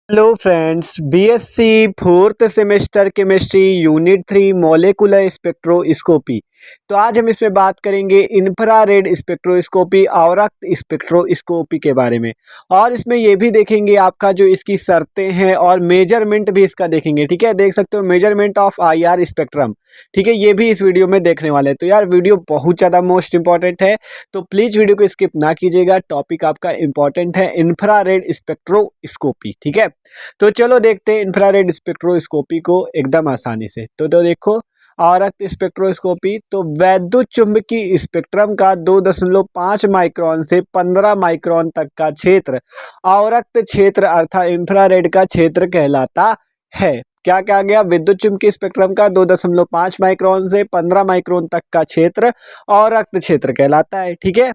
Hello friends, BSc fourth semester chemistry unit 3 molecular spectroscopy. तो आज हम इसमें बात करेंगे इंफ्रारेड स्पेक्ट्रोस्कोपी आवर्त स्पेक्ट्रोस्कोपी के बारे में। और इसमें ये भी देखेंगे आपका जो इसकी शर्तें हैं और मेजरमेंट भी इसका देखेंगे। ठीक है, देख सकते हो मेजरमेंट ऑफ आईआर स्पेक्ट्रम। ठीक है, ये भी इस वीडियो में देखने वाले हैं। तो यार वीडियो बहुत ज़्यादा मोस्ट इंपॉर्टेंट है, तो प्लीज़ वीडियो को स्किप ना कीजिएगा। टॉपिक आपका इंपॉर्टेंट है, इंफ्रारेड स्पेक्ट्रोस्कोपी। ठीक है, तो चलो देखते हैं इंफ्रारेड स्पेक्ट्रोस्कोपी को एकदम आसानी से। तो देखो, आवर्त स्पेक्ट्रोस्कोपी तो वैद्युत चुंबकीय स्पेक्ट्रम का 2.5 माइक्रोन से 15 माइक्रोन तक का क्षेत्र आवर्त क्षेत्र अर्थात इंफ्रारेड का क्षेत्र कहलाता है। क्या क्या गया, विद्युत चुंबकीय स्पेक्ट्रम का 2.5 माइक्रोन से 15 माइक्रोन तक का क्षेत्र आवर्त क्षेत्र कहलाता है। ठीक है,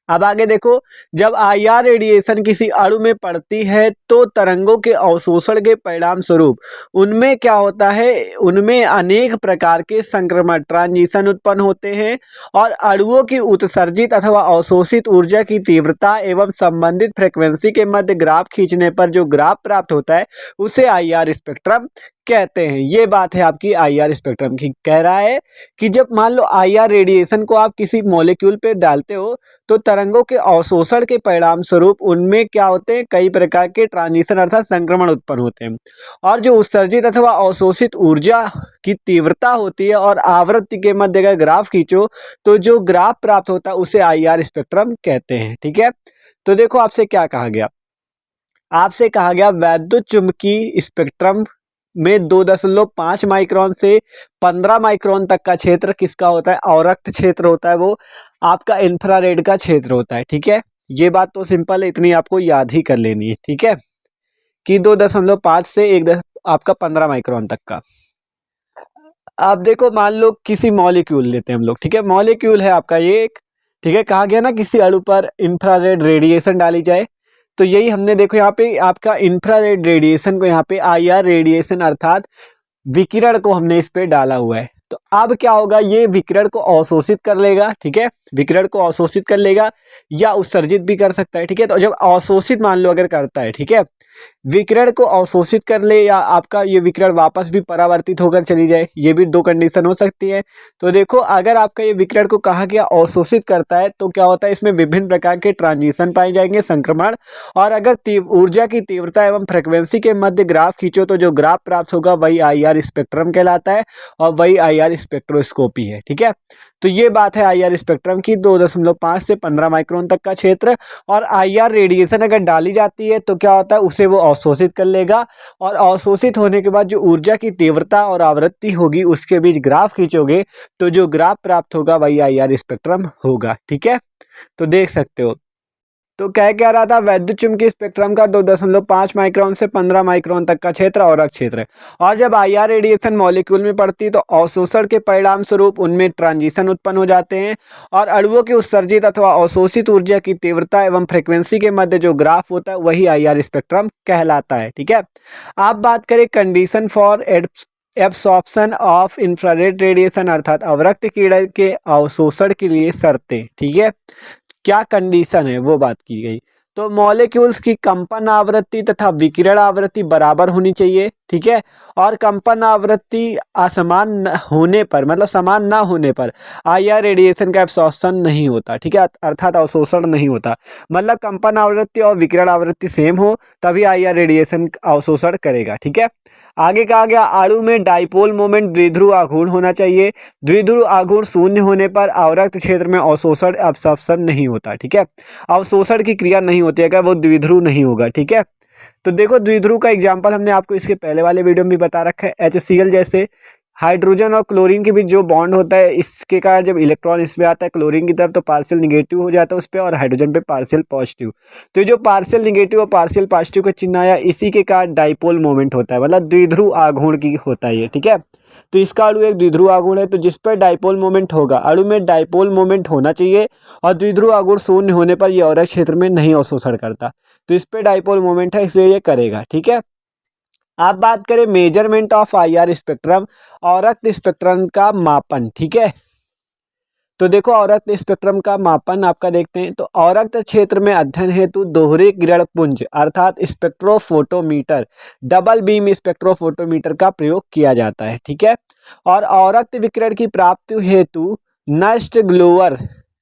अब आगे देखो, जब आईआर रेडिएशन किसी अणु में पड़ती है तो तरंगों के अवशोषण के परिणाम स्वरूप उनमें क्या होता है, उनमें अनेक प्रकार के संक्रमण ट्रांजिशन उत्पन्न होते हैं और अणुओं की उत्सर्जित अथवा अवशोषित ऊर्जा की तीव्रता एवं संबंधित फ्रीक्वेंसी के मध्य ग्राफ खींचने पर जो ग्राफ प्राप्त होता है उसे आईआर स्पेक्ट्रम कहते हैं। ये बात है आपकी आईआर स्पेक्ट्रम की। कह रहा है कि जब मान लो आईआर रेडिएशन को आप किसी मॉलिक्यूल पे डालते हो तो तरंगों के अवशोषण के परिणाम स्वरूप उनमें क्या होते हैं, कई प्रकार के ट्रांजिशन अर्थात संक्रमण उत्पन्न होते हैं। और जो उत्सर्जित अथवा अवशोषित ऊर्जा की तीव्रता होती है और आवृत्ति के मध्य का ग्राफ खींचो तो जो ग्राफ प्राप्त होता है उसे आईआर स्पेक्ट्रम कहते हैं। ठीक है, तो देखो आपसे क्या कहा गया, आपसे कहा गया वैद्युत चुंबकीय स्पेक्ट्रम में 2.5 माइक्रोन से 15 माइक्रोन तक का क्षेत्र किसका होता है, आवर्त क्षेत्र होता है, वो आपका इंफ्रारेड का क्षेत्र होता है। ठीक है, ये बात तो सिंपल है, इतनी आपको याद ही कर लेनी है। ठीक है, कि 2.5 से आपका 15 माइक्रोन तक का। आप देखो, मान लो किसी मॉलिक्यूल लेते हैं हम लोग। ठीक है, मॉलिक्यूल है आपका ये एक। ठीक है, कहा गया ना किसी अणु पर इंफ्रारेड रेडिएशन डाली जाए, तो यही हमने देखो यहाँ पे आपका इंफ्रारेड रेडिएशन को यहाँ पे आईआर रेडिएशन अर्थात विकिरण को हमने इस पे डाला हुआ है। तो अब क्या होगा, ये विकिरण को अवशोषित कर लेगा। ठीक है, विकिरण को अवशोषित कर लेगा या उत्सर्जित भी कर सकता है। ठीक है, तो जब अवशोषित मान लो अगर करता है, ठीक है, विकिरण को अवशोषित कर ले या आपका ये विकिरण वापस भी परावर्तित होकर चली जाए, ये भी दो कंडीशन हो सकती है। तो देखो, अगर आपका ये विकिरण को कहा गया अवशोषित करता है तो क्या होता है, इसमें विभिन्न प्रकार के ट्रांजिशन पाए जाएंगे, संक्रमण। और अगर ऊर्जा की तीव्रता एवं फ्रिक्वेंसी के मध्य ग्राफ खींचो तो जो ग्राफ प्राप्त होगा वही आईआर स्पेक्ट्रम कहलाता है और वही आईआर स्पेक्ट्रोस्कोपी है। ठीक है, तो ये बात है आईआर स्पेक्ट्रम की, 2.5 से 15 माइक्रोन तक का क्षेत्र। और आईआर रेडिएशन अगर डाली जाती है तो क्या होता है, उसे वो अवशोषित कर लेगा और अवशोषित होने के बाद जो ऊर्जा की तीव्रता और आवृत्ति होगी उसके बीच ग्राफ खींचोगे तो जो ग्राफ प्राप्त होगा वही आईआर स्पेक्ट्रम होगा। ठीक है, तो देख सकते हो। तो क्या रहा था, वैद्युत चुंबकीय स्पेक्ट्रम का 2.5 माइक्रोन से 15 माइक्रोन तक का क्षेत्र आवर्त क्षेत्र है। और जब आईआर रेडिएशन मॉलिक्यूल में पड़ती है तो अवशोषण के परिणाम स्वरूप उनमें ट्रांजिशन उत्पन्न हो जाते हैं और अणुओं की उत्सर्जित अथवा अवशोषित ऊर्जा की तीव्रता एवं फ्रिक्वेंसी के मध्य जो ग्राफ होता है वही आईआर स्पेक्ट्रम कहलाता है। ठीक है, आप बात करें condition for absorption of infrared radiation अर्थात अवरक्त किरण के अवशोषण के लिए शर्तें। ठीक है, क्या कंडीशन है वो बात की गई। तो मॉलिक्यूल्स की कंपन आवृत्ति तथा विकिरण आवृत्ति बराबर होनी चाहिए। ठीक है, और कंपन आवृत्ति असमान होने पर, मतलब समान ना होने पर आईआर रेडिएशन का एब्सॉर्प्शन नहीं होता। ठीक है, अर्थात अवशोषण नहीं होता। मतलब कंपन आवृत्ति और विकिरण आवृत्ति सेम हो तभी आईआर रेडिएशन अवशोषण करेगा। ठीक है, आगे कहा गया अणु में डाइपोल मोमेंट द्विध्रुव आघूर्ण होना चाहिए। द्विध्रुव आघूर्ण शून्य होने पर आवर्त क्षेत्र में अवशोषण एब्सॉर्प्शन नहीं होता। ठीक है, अवशोषण की क्रिया नहीं होती है, अगर वो द्विध्रुव नहीं होगा। ठीक है, तो देखो द्विध्रुव का एग्जांपल हमने आपको इसके पहले वाले वीडियो में भी बता रखा है। HCl जैसे हाइड्रोजन और क्लोरीन के बीच जो बॉन्ड होता है, इसके कारण जब इलेक्ट्रॉन इसमें आता है क्लोरीन की तरफ तो पार्शियल निगेटिव हो जाता है उस पर और हाइड्रोजन पे पार्शियल पॉजिटिव। तो जो पार्शियल निगेटिव और पार्शियल पॉजिटिव का चिन्ह आया, इसी के कारण डाइपोल मोमेंट होता है, मतलब द्विध्रुव आघूर्ण की होता है ये। ठीक है, तो इसका अणु एक द्विध्रुव आघूर्ण है, तो जिस पर डाइपोल मोमेंट होगा, अणु में डाइपोल मोमेंट होना चाहिए और द्विध्रुव आघूर्ण शून्य होने पर यह आवर्त क्षेत्र में नहीं अवशोषण करता। तो इस पर डाइपोल मोमेंट है इसलिए ये करेगा। ठीक है, आप बात करें मेजरमेंट ऑफ आईआर स्पेक्ट्रम, आवर्त स्पेक्ट्रम का मापन। ठीक है, तो देखो अवरक्त स्पेक्ट्रम का मापन आपका देखते हैं। तो अवरक्त क्षेत्र में अध्ययन हेतु दोहरे किरण पुंज अर्थात स्पेक्ट्रोफोटोमीटर, डबल बीम स्पेक्ट्रोफोटोमीटर का प्रयोग किया जाता है। ठीक है, और अवरक्त विकिरण की प्राप्ति हेतु नष्ट ग्लोअर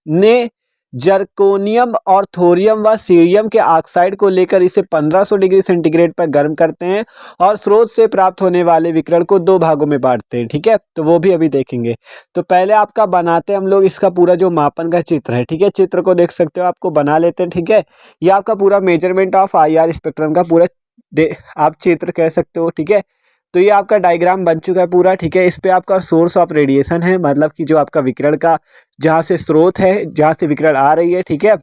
ने जर्कोनियम और थोरियम व सीरियम के ऑक्साइड को लेकर इसे 1500 डिग्री सेंटीग्रेड पर गर्म करते हैं और स्रोत से प्राप्त होने वाले विकिरण को दो भागों में बांटते हैं। ठीक है, तो वो भी अभी देखेंगे। तो पहले आपका बनाते हैं हम लोग इसका पूरा जो मापन का चित्र है। ठीक है, चित्र को देख सकते हो, आपको बना लेते हैं। ठीक है, ये आपका पूरा मेजरमेंट ऑफ IR स्पेक्ट्रम का पूरा आप चित्र कह सकते हो। ठीक है, तो ये आपका डायग्राम बन चुका है पूरा। ठीक है, इस पे आपका सोर्स ऑफ रेडिएशन है, मतलब कि जो आपका विकिरण का जहाँ से स्रोत है, जहाँ से विकिरण आ रही है। ठीक है,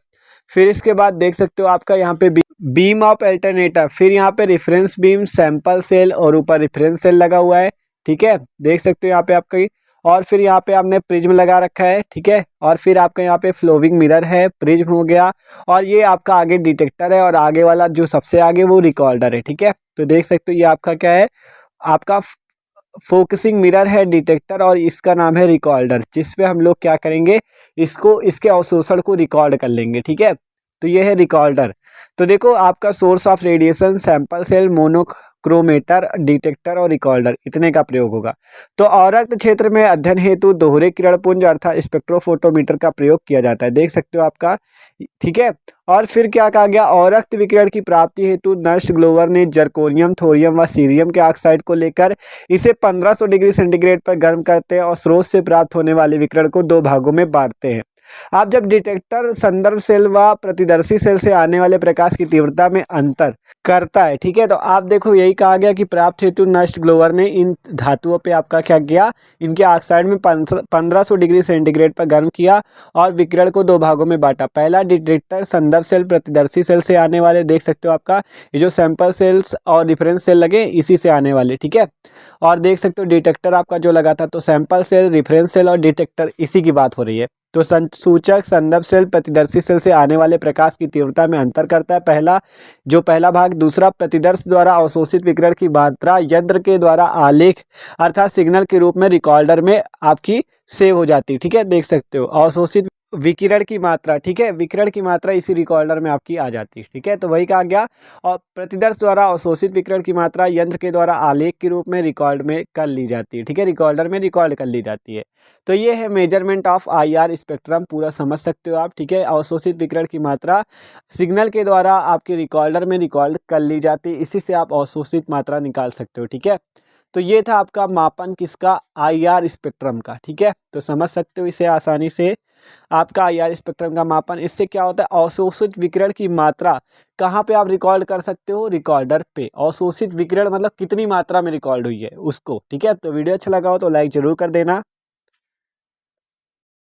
फिर इसके बाद देख सकते हो आपका यहाँ पे बीम ऑफ अल्टरनेटर, फिर यहाँ पे रेफरेंस बीम, सैंपल सेल और ऊपर रेफरेंस सेल लगा हुआ है। ठीक है, देख सकते हो यहाँ पे आपका, और फिर यहाँ पे आपने प्रिज्म लगा रखा है। ठीक है, और फिर आपका यहाँ पे फ्लोविंग मिरर है, प्रिज्म हो गया, और ये आपका आगे डिटेक्टर है, और आगे वाला जो सबसे आगे वो रिकॉर्डर है। ठीक है, तो देख सकते हो ये आपका क्या है, आपका फोकसिंग मिरर है, डिटेक्टर, और इसका नाम है रिकॉर्डर, जिसपे हम लोग क्या करेंगे, इसको इसके अवशोषण को रिकॉर्ड कर लेंगे। ठीक है, तो ये है रिकॉर्डर। तो देखो आपका source of radiation, sample cell, monochromator, detector और रिकॉर्डर, इतने का प्रयोग होगा। तो अवरक्त क्षेत्र में अध्ययन हेतु दोहरे किरण पुंज अर्थात स्पेक्ट्रोफोटोमीटर का प्रयोग किया जाता है, देख सकते हो आपका। ठीक है, और फिर क्या कहा गया, अवरक्त विकिरण की प्राप्ति हेतु नर्स ग्लोवर ने जर्कोनियम, थोरियम व सीरियम के ऑक्साइड को लेकर इसे 1500 डिग्री सेंटीग्रेड पर गर्म करते हैं और स्रोत से प्राप्त होने वाले विकिरण को दो भागों में बांटते हैं। आप जब डिटेक्टर संदर्भ सेल व प्रतिदर्शी सेल से आने वाले प्रकाश की तीव्रता में अंतर करता है। ठीक है, तो आप देखो यही कहा गया कि प्राप्त हेतु नष्ट ग्लोवर ने इन धातुओं पे आपका क्या किया, इनके ऑक्साइड में 1500 डिग्री सेंटीग्रेड पर गर्म किया और विकिरण को दो भागों में बांटा। पहला डिटेक्टर संदर्भ सेल प्रतिदर्शी सेल से आने वाले, देख सकते हो आपका ये जो सैंपल सेल्स और रिफरेंस सेल लगे इसी से आने वाले। ठीक है, और देख सकते हो डिटेक्टर आपका जो लगा था, तो सैंपल सेल, रिफरेंस सेल और डिटेक्टर, इसी की बात हो रही है। तो सूचक संदर्भ सेल प्रतिदर्शी सेल से आने वाले प्रकाश की तीव्रता में अंतर करता है, पहला भाग। दूसरा, प्रतिदर्श द्वारा अवशोषित विकिरण की मात्रा यंत्र के द्वारा आलेख अर्थात सिग्नल के रूप में रिकॉर्डर में आपकी सेव हो जाती है। ठीक है, देख सकते हो अवशोषित विकिरण की मात्रा। ठीक है, विकिरण की मात्रा इसी रिकॉर्डर में आपकी आ जाती है। ठीक है, तो वही कहा गया, और प्रतिदर्श द्वारा अवशोषित विकिरण की मात्रा यंत्र के द्वारा आलेख के रूप में रिकॉर्ड में कर ली जाती है। ठीक है, रिकॉर्डर में रिकॉर्ड कर ली जाती है। तो ये है मेजरमेंट ऑफ IR स्पेक्ट्रम, पूरा समझ सकते हो आप। ठीक है, अवशोषित विकिरण की मात्रा सिग्नल के द्वारा आपके रिकॉर्डर में रिकॉर्ड कर ली जाती है, इसी से आप अवशोषित मात्रा निकाल सकते हो। ठीक है, तो ये था आपका मापन किसका, IR स्पेक्ट्रम का। ठीक है, तो समझ सकते हो इसे आसानी से, आपका IR स्पेक्ट्रम का मापन। इससे क्या होता है, अवशोषित विकिरण की मात्रा कहाँ पे आप रिकॉर्ड कर सकते हो, रिकॉर्डर पे। अवशोषित विकिरण मतलब कितनी मात्रा में रिकॉर्ड हुई है उसको। ठीक है, तो वीडियो अच्छा लगा हो तो लाइक जरूर कर देना।